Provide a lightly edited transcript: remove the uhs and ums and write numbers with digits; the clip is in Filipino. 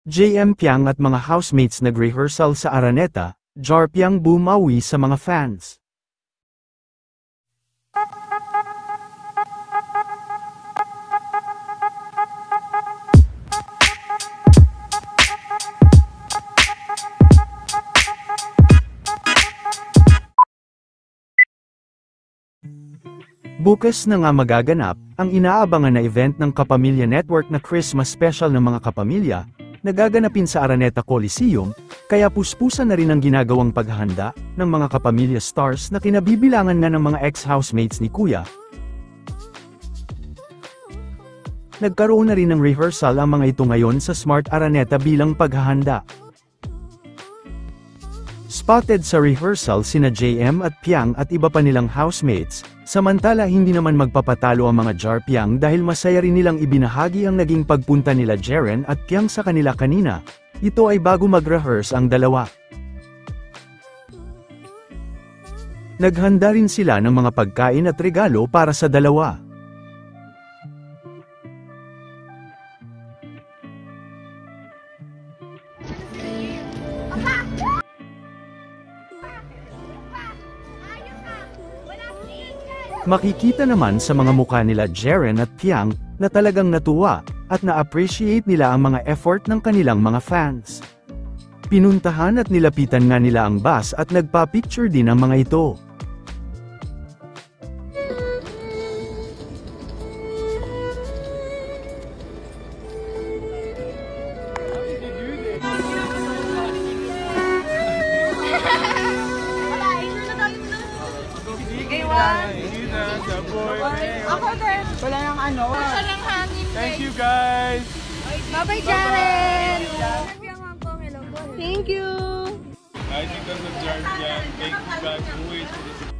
JM Piang at mga housemates nag-rehearsal sa Araneta, Jar Piang bumawi sa mga fans. Bukas na nga magaganap, ang inaabangan na event ng Kapamilya Network na Christmas Special ng mga kapamilya, nagaganapin sa Araneta Coliseum, kaya puspusan na rin ang ginagawang paghahanda ng mga kapamilya stars na kinabibilangan nga ng mga ex-housemates ni Kuya. Nagkaroon na rin ng rehearsal ang mga ito ngayon sa Smart Araneta bilang paghahanda. Spotted sa rehearsal sina JM at Piang at iba pa nilang housemates, samantala hindi naman magpapatalo ang mga Jar Piang dahil masaya rin nilang ibinahagi ang naging pagpunta nila Jaren at Piang sa kanila kanina. Ito ay bago mag-rehearse ang dalawa. Naghanda rin sila ng mga pagkain at regalo para sa dalawa. Makikita naman sa mga mukha nila Jaren at Piang na talagang natuwa at na-appreciate nila ang mga effort ng kanilang mga fans. Pinuntahan at nilapitan nga nila ang bus at nagpa-picture din ang mga ito. Ako din. Wala nang ano. Wala nang hangin. Thank you guys. Bye-bye, Jaren. Thank you. Guys, because of Jar Piang, thank you guys always for the support.